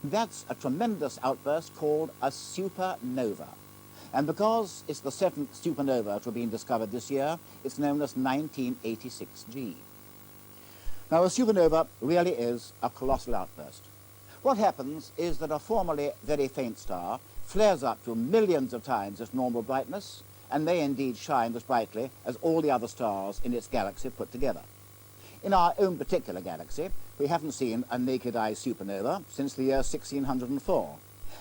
That's a tremendous outburst called a supernova. And because it's the 7th supernova to have been discovered this year, it's known as 1986G. Now, a supernova really is a colossal outburst. What happens is that a formerly very faint star flares up to millions of times its normal brightness and may indeed shine as brightly as all the other stars in its galaxy put together. In our own particular galaxy, we haven't seen a naked-eye supernova since the year 1604.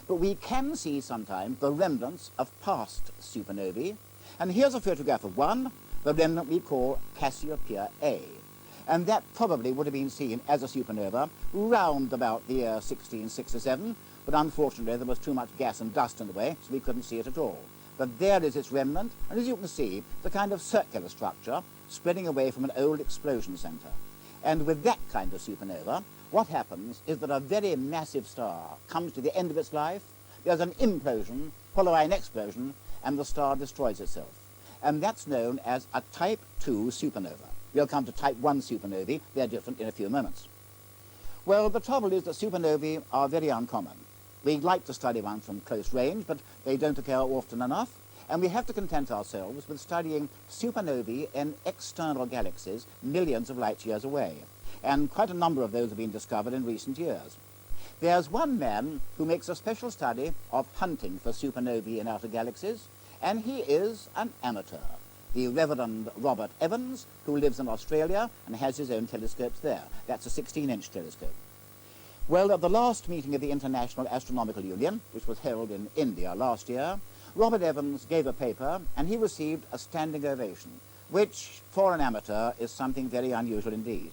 But we can see sometimes the remnants of past supernovae. And here's a photograph of one, the remnant we call Cassiopeia A. And that probably would have been seen as a supernova round about the year 1667, but unfortunately there was too much gas and dust in the way, so we couldn't see it at all. But there is its remnant, and as you can see, the kind of circular structure spreading away from an old explosion center. And with that kind of supernova, what happens is that a very massive star comes to the end of its life, there's an implosion, followed by an explosion, and the star destroys itself. And that's known as a Type 2 supernova. We'll come to Type 1 supernovae, they're different in a few moments. Well, the trouble is that supernovae are very uncommon. We'd like to study one from close range, but they don't occur often enough, and we have to content ourselves with studying supernovae in external galaxies millions of light years away. And quite a number of those have been discovered in recent years. There's one man who makes a special study of hunting for supernovae in outer galaxies, and he is an amateur, the Reverend Robert Evans, who lives in Australia and has his own telescopes there. That's a 16-inch telescope. Well, at the last meeting of the International Astronomical Union, which was held in India last year, Robert Evans gave a paper and he received a standing ovation, which for an amateur is something very unusual indeed.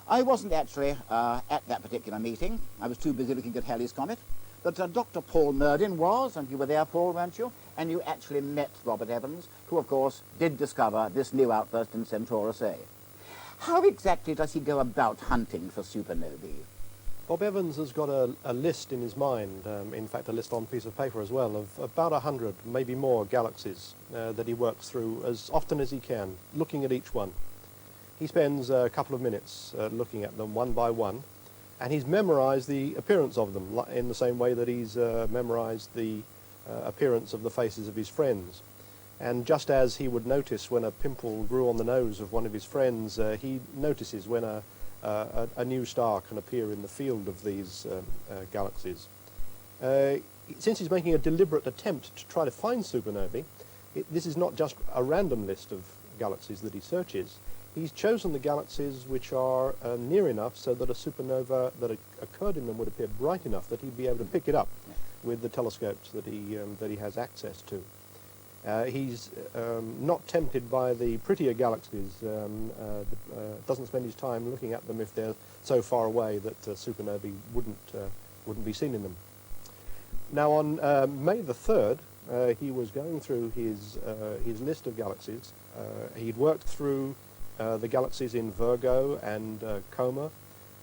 I wasn't actually at that particular meeting. I was too busy looking at Halley's Comet. But Dr. Paul Murdin was, and you were there, Paul, weren't you? And you actually met Robert Evans, who, of course, did discover this new outburst in Centaurus A. How exactly does he go about hunting for supernovae? Bob Evans has got a list in his mind, in fact a list on a piece of paper as well, of about 100, maybe more, galaxies that he works through as often as he can, looking at each one. He spends a couple of minutes looking at them one by one, and he's memorized the appearance of them in the same way that he's memorized the appearance of the faces of his friends. And just as he would notice when a pimple grew on the nose of one of his friends, he notices when a new star can appear in the field of these galaxies. Since he's making a deliberate attempt to try to find supernovae, this is not just a random list of galaxies that he searches. He's chosen the galaxies which are near enough so that a supernova that occurred in them would appear bright enough that he'd be able to pick it up with the telescopes that he has access to. He's not tempted by the prettier galaxies, doesn't spend his time looking at them if they're so far away that supernovae wouldn't be seen in them. Now on May the 3rd, he was going through his list of galaxies. He'd worked through the galaxies in Virgo and Coma,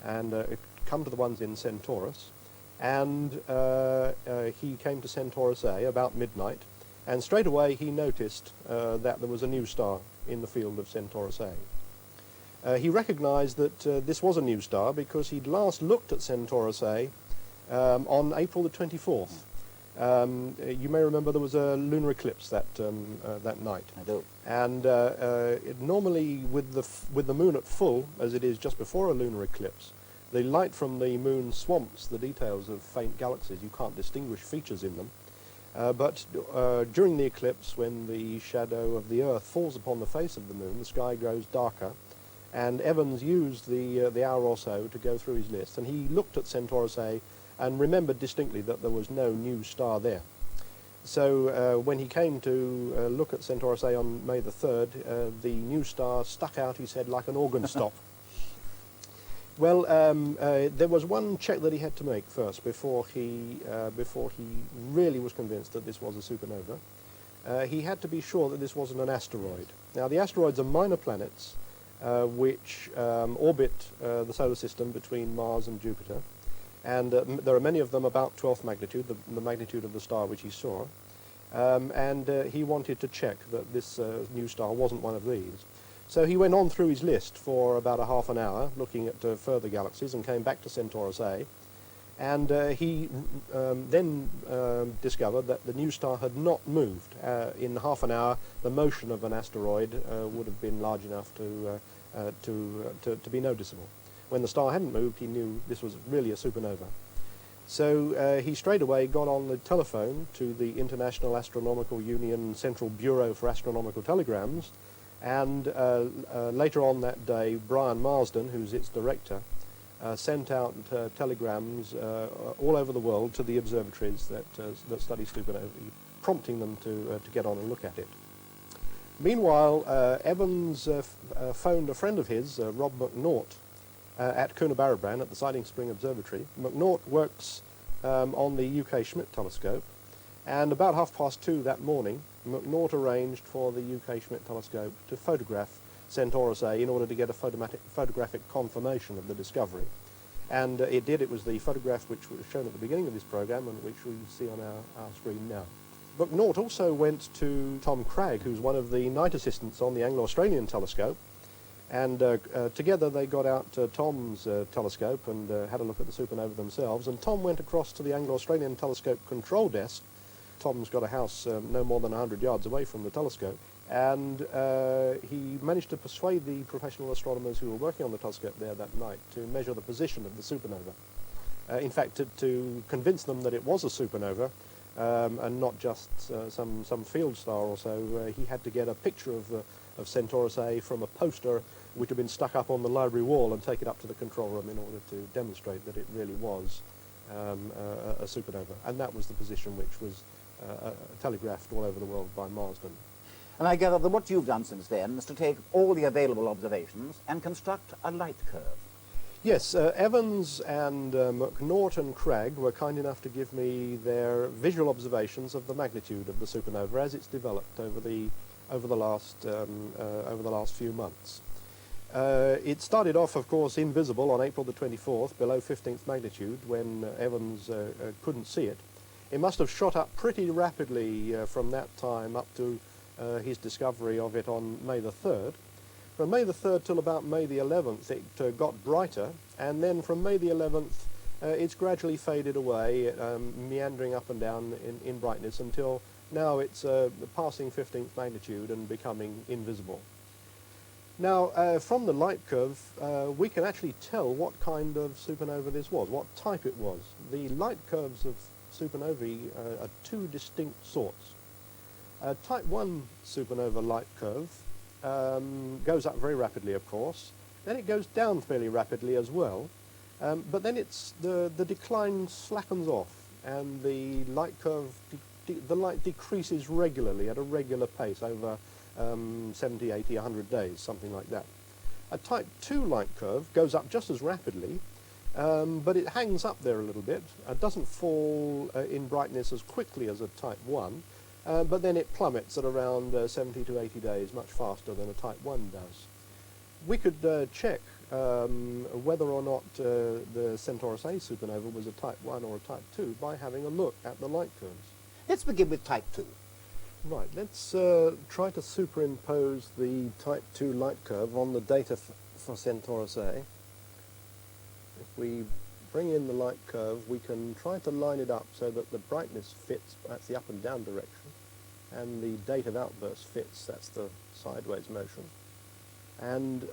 and come to the ones in Centaurus, and he came to Centaurus A about midnight, and straight away he noticed that there was a new star in the field of Centaurus A. He recognized that this was a new star because he'd last looked at Centaurus A on April the 24th. You may remember there was a lunar eclipse that night. I do. And normally with the moon at full, as it is just before a lunar eclipse, the light from the moon swamps the details of faint galaxies. You can't distinguish features in them. But during the eclipse, when the shadow of the Earth falls upon the face of the moon, the sky grows darker. And Evans used the hour or so to go through his list, and he looked at Centaurus A and remembered distinctly that there was no new star there. So when he came to look at Centaurus A on May the 3rd, the new star stuck out his head like an organ stop. Well, there was one check that he had to make first before he really was convinced that this was a supernova. He had to be sure that this wasn't an asteroid. Now, the asteroids are minor planets which orbit the solar system between Mars and Jupiter. And there are many of them about 12th magnitude, the magnitude of the star which he saw. And he wanted to check that this new star wasn't one of these. So he went on through his list for about a half an hour, looking at further galaxies, and came back to Centaurus A. And he then discovered that the new star had not moved. In half an hour, the motion of an asteroid would have been large enough to be noticeable. When the star hadn't moved, he knew this was really a supernova. So he straight away got on the telephone to the International Astronomical Union Central Bureau for Astronomical Telegrams, and later on that day, Brian Marsden, who's its director, sent out telegrams all over the world to the observatories that study supernovae, prompting them to get on and look at it. Meanwhile, Evans phoned a friend of his, Rob McNaught, at Coonabarabran at the Siding Spring Observatory. McNaught works on the UK Schmidt telescope, and about 2:30 that morning, McNaught arranged for the UK Schmidt telescope to photograph Centaurus A in order to get a photographic confirmation of the discovery. And it did. It was the photograph which was shown at the beginning of this program and which we see on our screen now. McNaught also went to Tom Cragg, who's one of the night assistants on the Anglo-Australian telescope, and together they got out Tom's telescope and had a look at the supernova themselves. And Tom went across to the Anglo-Australian telescope control desk. Tom's got a house no more than 100 yards away from the telescope, and he managed to persuade the professional astronomers who were working on the telescope there that night to measure the position of the supernova. In fact, to convince them that it was a supernova and not just some field star or so, he had to get a picture of Centaurus A from a poster which had been stuck up on the library wall and take it up to the control room in order to demonstrate that it really was a supernova. And that was the position which was telegraphed all over the world by Marsden. And I gather that what you've done since then is to take all the available observations and construct a light curve. Yes, Evans and McNaught and Cragg were kind enough to give me their visual observations of the magnitude of the supernova as it's developed over the last few months. It started off, of course, invisible on April the 24th, below 15th magnitude, when Evans couldn't see it. It must have shot up pretty rapidly from that time up to his discovery of it on May the 3rd. From May the 3rd till about May the 11th, it got brighter, and then from May the 11th, it's gradually faded away, meandering up and down in brightness until now it's passing 15th magnitude and becoming invisible. Now, from the light curve, we can actually tell what kind of supernova this was, what type it was. The light curves of supernovae are two distinct sorts. Type 1 supernova light curve goes up very rapidly, of course. Then it goes down fairly rapidly as well. But then the decline slackens off, and the light curve, the light decreases regularly at a regular pace over 70, 80, 100 days, something like that. A type 2 light curve goes up just as rapidly, but it hangs up there a little bit. It doesn't fall in brightness as quickly as a type 1, but then it plummets at around 70 to 80 days, much faster than a type 1 does. We could check whether or not the Centaurus A supernova was a type 1 or a type 2 by having a look at the light curves. Let's begin with type 2. Right, let's try to superimpose the type 2 light curve on the data for Centaurus A. If we bring in the light curve, we can try to line it up so that the brightness fits, that's the up and down direction, and the date of outburst fits, that's the sideways motion. And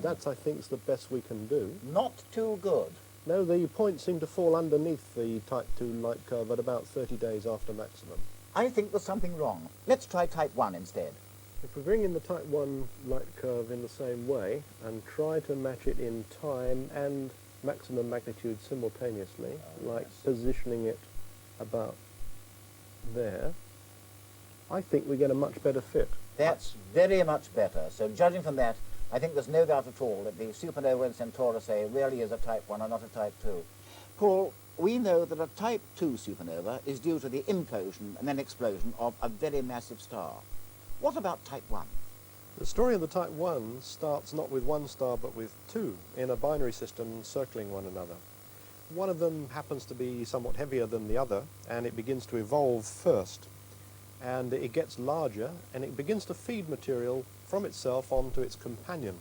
that's, I think, is the best we can do. Not too good. No, the points seem to fall underneath the type 2 light curve at about 30 days after maximum. I think there's something wrong. Let's try type 1 instead. If we bring in the type 1 light curve in the same way and try to match it in time and maximum magnitude simultaneously, like positioning it about there, I think we get a much better fit. That's very much better. So judging from that, I think there's no doubt at all that the supernova in Centaurus A really is a type 1 and not a type 2. Paul, we know that a type 2 supernova is due to the implosion and then explosion of a very massive star. What about type 1? The story of the type 1 starts not with one star but with two in a binary system circling one another. One of them happens to be somewhat heavier than the other, and it begins to evolve first. And it gets larger, and it begins to feed material from itself onto its companion.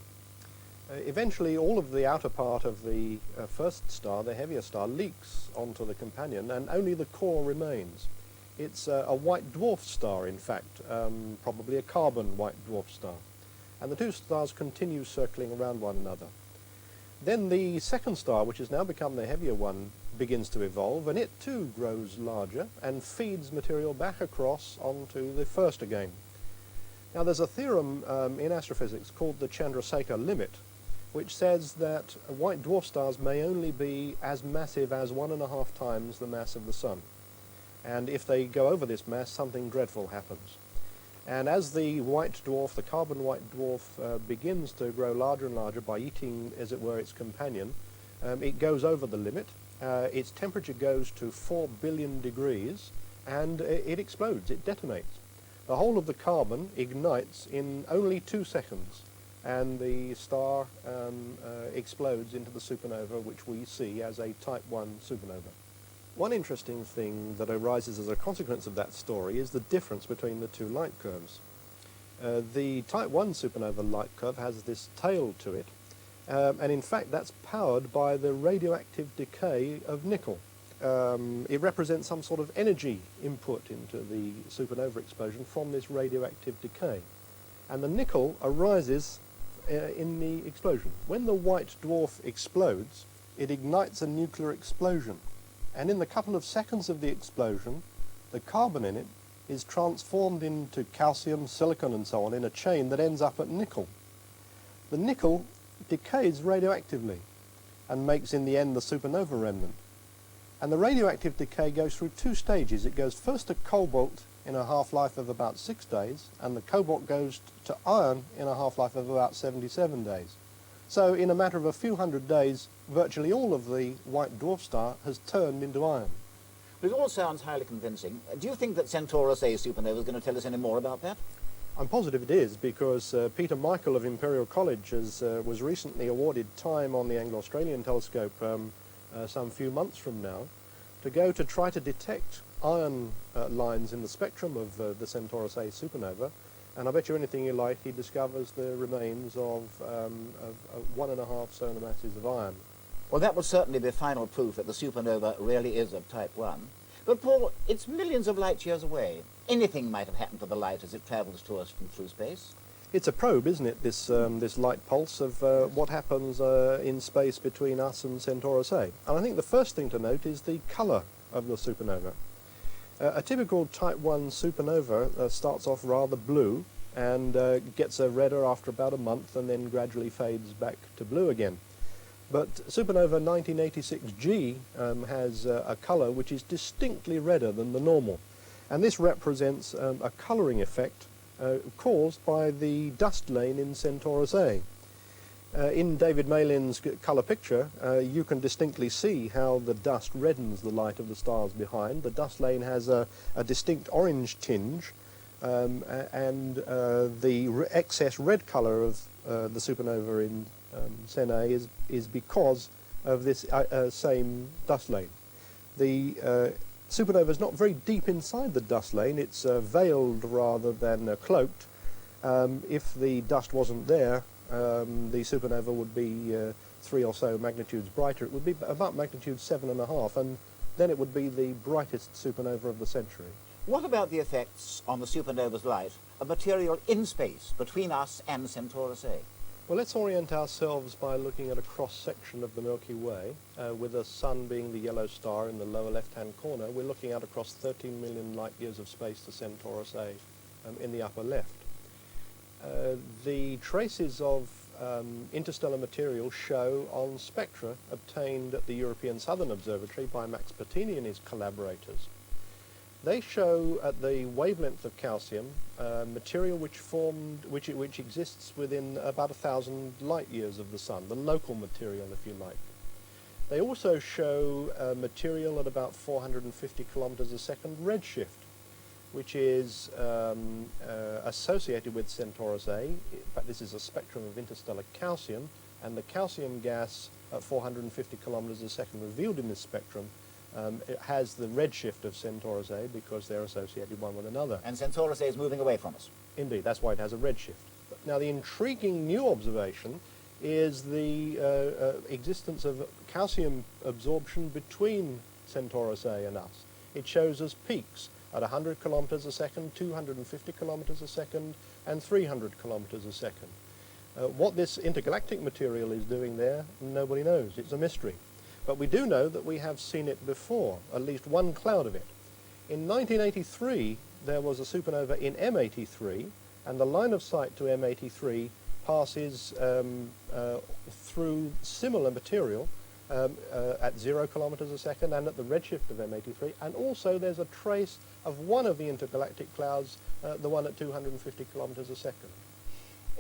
Eventually, all of the outer part of the first star, the heavier star, leaks onto the companion, and only the core remains. It's a white dwarf star, in fact, probably a carbon white dwarf star. And the two stars continue circling around one another. Then the second star, which has now become the heavier one, begins to evolve, and it too grows larger and feeds material back across onto the first again. Now, there's a theorem in astrophysics called the Chandrasekhar limit, which says that white dwarf stars may only be as massive as 1.5 times the mass of the Sun. And if they go over this mass, something dreadful happens. And as the white dwarf, the carbon white dwarf, begins to grow larger and larger by eating, as it were, its companion, it goes over the limit. Its temperature goes to 4 billion degrees, and it explodes, it detonates. The whole of the carbon ignites in only 2 seconds, and the star explodes into the supernova, which we see as a Type 1 supernova. One interesting thing that arises as a consequence of that story is the difference between the two light curves. The Type 1 supernova light curve has this tail to it, and in fact that's powered by the radioactive decay of nickel. It represents some sort of energy input into the supernova explosion from this radioactive decay. And the nickel arises in the explosion. When the white dwarf explodes, it ignites a nuclear explosion. And in the couple of seconds of the explosion, the carbon in it is transformed into calcium, silicon and so on in a chain that ends up at nickel. The nickel decays radioactively and makes in the end the supernova remnant. And the radioactive decay goes through 2 stages. It goes first to cobalt in a half-life of about 6 days, and the cobalt goes to iron in a half-life of about 77 days. So in a matter of a few hundred days, virtually all of the white dwarf star has turned into iron. But it all sounds highly convincing. Do you think that Centaurus A supernova is going to tell us any more about that? I'm positive it is, because Peter Michael of Imperial College was recently awarded time on the Anglo-Australian telescope some few months from now to go to try to detect iron lines in the spectrum of the Centaurus A supernova. And I bet you anything you like, he discovers the remains of 1.5 solar masses of iron. Well, that would certainly be final proof that the supernova really is of Type 1. But, Paul, it's millions of light years away. Anything might have happened to the light as it travels to us from through space. It's a probe, isn't it, this light pulse of what happens in space between us and Centaurus A. And I think the first thing to note is the colour of the supernova. A typical Type 1 supernova starts off rather blue and gets redder after about a month and then gradually fades back to blue again. But supernova 1986G has a colour which is distinctly redder than the normal. And this represents a colouring effect caused by the dust lane in Centaurus A. In David Malin's colour picture, you can distinctly see how the dust reddens the light of the stars behind. The dust lane has a distinct orange tinge, and the excess red colour of the supernova in Cen A is because of this same dust lane. The supernova is not very deep inside the dust lane. It's veiled rather than cloaked. If the dust wasn't there, the supernova would be 3 or so magnitudes brighter. It would be about magnitude 7.5, and then it would be the brightest supernova of the century. What about the effects on the supernova's light of material in space between us and Centaurus A? Well, let's orient ourselves by looking at a cross-section of the Milky Way, with the Sun being the yellow star in the lower left-hand corner. We're looking out across 13 million light-years of space to Centaurus A in the upper left. The traces of interstellar material show on spectra obtained at the European Southern Observatory by Max Pertini and his collaborators. They show at the wavelength of calcium material which exists within about 1,000 light years of the Sun, the local material, if you like. They also show material at about 450 kilometers a second redshift, which is associated with Centaurus A. In fact, this is a spectrum of interstellar calcium, and the calcium gas at 450 kilometers a second revealed in this spectrum it has the redshift of Centaurus A because they're associated one with another. And Centaurus A is moving away from us. Indeed, that's why it has a redshift. Now, the intriguing new observation is the existence of calcium absorption between Centaurus A and us. It shows us peaks at 100 kilometers a second, 250 kilometers a second, and 300 kilometers a second. What this intergalactic material is doing there, nobody knows. It's a mystery. But we do know that we have seen it before, at least one cloud of it. In 1983, there was a supernova in M83, and the line of sight to M83 passes through similar material at 0 kilometers a second and at the redshift of M83, and also there's a trace of one of the intergalactic clouds, the one at 250 kilometers a second.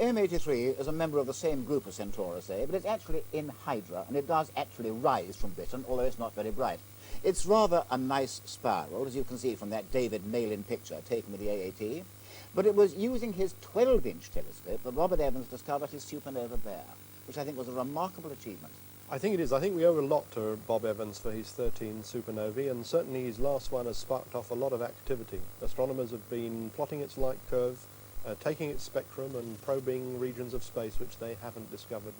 M83 is a member of the same group as Centaurus A, but it's actually in Hydra, and it does actually rise from Britain, although it's not very bright. It's rather a nice spiral, as you can see from that David Malin picture taken with the AAT, but it was using his 12-inch telescope that Robert Evans discovered his supernova there, which I think was a remarkable achievement. I think it is. I think we owe a lot to Bob Evans for his 13 supernovae, and certainly his last one has sparked off a lot of activity. Astronomers have been plotting its light curve, taking its spectrum and probing regions of space which they haven't discovered,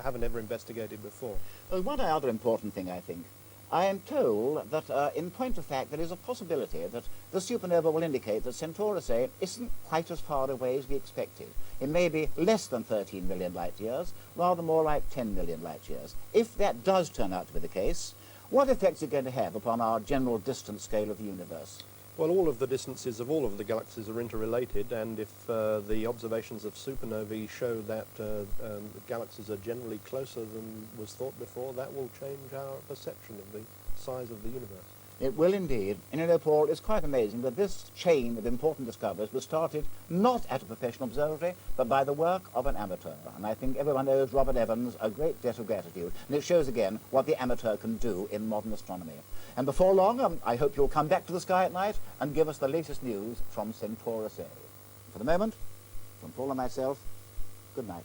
haven't ever investigated before. Well, one other important thing, I think. I am told that, in point of fact, there is a possibility that the supernova will indicate that Centaurus A isn't quite as far away as we expected. It may be less than 13 million light-years, rather more like 10 million light-years. If that does turn out to be the case, what effect is it going to have upon our general distance scale of the universe? Well, all of the distances of all of the galaxies are interrelated, and if the observations of supernovae show that galaxies are generally closer than was thought before, that will change our perception of the size of the universe. It will indeed. And you know, Paul, it's quite amazing that this chain of important discoveries was started not at a professional observatory, but by the work of an amateur. And I think everyone owes Robert Evans a great debt of gratitude. And it shows again what the amateur can do in modern astronomy. And before long, I hope you'll come back to the sky at night and give us the latest news from Centaurus A. For the moment, from Paul and myself, good night.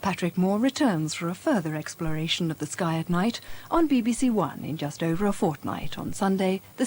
Patrick Moore returns for a further exploration of the sky at night on BBC One in just over a fortnight on Sunday, the